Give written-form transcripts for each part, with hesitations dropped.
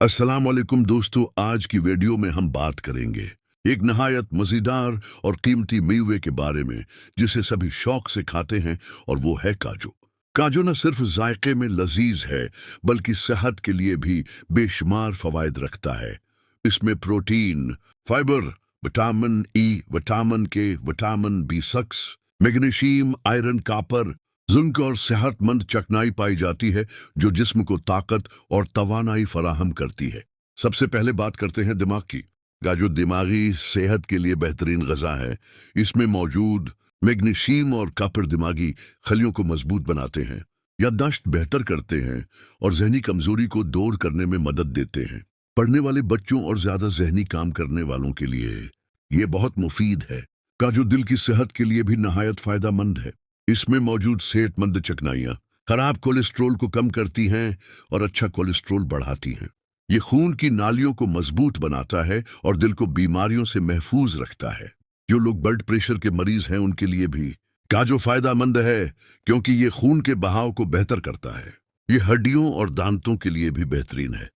अस्सलाम वालेकुम दोस्तों, आज की वीडियो में हम बात करेंगे एक नहायत मज़ेदार और कीमती मेवे के बारे में जिसे सभी शौक से खाते हैं, और वो है काजू। काजू न सिर्फ जायके में लजीज है बल्कि सेहत के लिए भी बेशुमार फवायद रखता है। इसमें protein, fibre, vitamin E, vitamin K, vitamin B6, magnesium, iron, copper, zinc और सेहतमंद चकनाई पाई जाती है जो जिस्म को ताकत और तवानाई फराहम करती है। सबसे पहले बात करते हैं दिमाग की। काजू दिमागी सेहत के लिए बेहतरीन गज़ा है। इसमें मौजूद मैग्नीशियम और कापर दिमागी खलियों को मजबूत बनाते हैं, याददाश्त बेहतर करते हैं और जहनी कमजोरी को दूर करने में मदद देते हैं। पढ़ने वाले बच्चों और ज्यादा जहनी काम करने वालों के लिए ये बहुत मुफीद है। काजू दिल की सेहत के लिए भी नहायत फायदेमंद है। इसमें मौजूद सेहतमंद चकनाइयाँ खराब कोलेस्ट्रोल को कम करती हैं और अच्छा कोलेस्ट्रोल बढ़ाती हैं। ये खून की नालियों को मजबूत बनाता है और दिल को बीमारियों से महफूज रखता है। जो लोग ब्लड प्रेशर के मरीज हैं उनके लिए भी काजू फायदेमंद है, क्योंकि ये खून के बहाव को बेहतर करता है। ये हड्डियों और दांतों के लिए भी बेहतरीन है।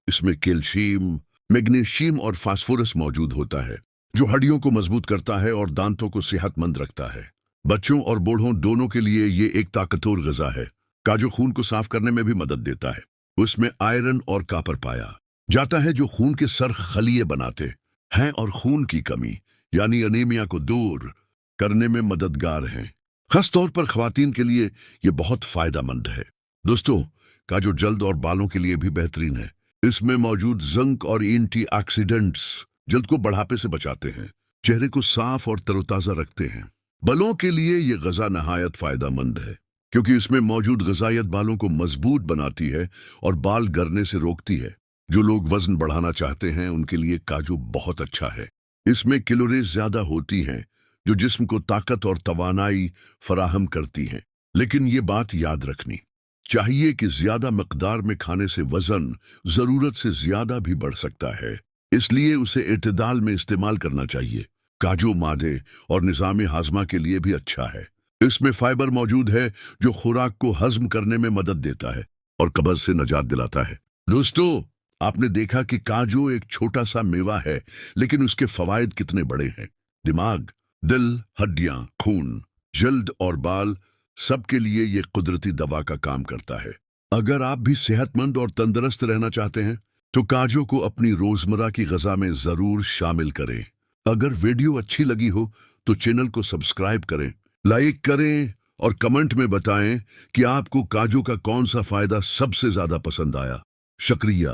इसमें कैल्शियम, मैग्नीशियम और फास्फोरस मौजूद होता है जो हड्डियों को मजबूत करता है और दांतों को सेहतमंद रखता है। बच्चों और बूढ़ों दोनों के लिए ये एक ताकतवर ग़िज़ा है। काजू खून को साफ करने में भी मदद देता है। उसमें आयरन और कापर पाया जाता है जो खून के सर खलिए बनाते हैं और खून की कमी यानी अनीमिया को दूर करने में मददगार हैं। खास तौर पर ख्वातीन के लिए ये बहुत फायदेमंद है। दोस्तों, काजू जल्द और बालों के लिए भी बेहतरीन है। इसमें मौजूद जिंक और एंटीऑक्सीडेंट्स जल्द को बढ़ापे से बचाते हैं, चेहरे को साफ और तरोताजा रखते हैं। बालों के लिए ये ग़िज़ा नहायत फायदेमंद है, क्योंकि इसमें मौजूद ग़िज़ायत बालों को मजबूत बनाती है और बाल गिरने से रोकती है। जो लोग वजन बढ़ाना चाहते हैं उनके लिए काजू बहुत अच्छा है। इसमें कैलोरीज ज्यादा होती हैं जो जिस्म को ताकत और तवानाई फराहम करती हैं। लेकिन ये बात याद रखनी चाहिए कि ज्यादा मकदार में खाने से वजन जरूरत से ज्यादा भी बढ़ सकता है, इसलिए उसे इत्तेदाल में इस्तेमाल करना चाहिए। काजू मादे और निज़ाम हाजमा के लिए भी अच्छा है। इसमें फाइबर मौजूद है जो खुराक को हजम करने में मदद देता है और कब्ज से निजात दिलाता है। दोस्तों, आपने देखा कि काजू एक छोटा सा मेवा है, लेकिन उसके फवायद कितने बड़े हैं। दिमाग, दिल, हड्डियां, खून, जल्द और बाल, सबके लिए ये कुदरती दवा का काम करता है। अगर आप भी सेहतमंद और तंदुरुस्त रहना चाहते हैं तो काजू को अपनी रोजमर्रा की ग़िज़ा में जरूर शामिल करें। अगर वीडियो अच्छी लगी हो तो चैनल को सब्सक्राइब करें, लाइक करें और कमेंट में बताएं कि आपको काजू का कौन सा फायदा सबसे ज्यादा पसंद आया। शुक्रिया।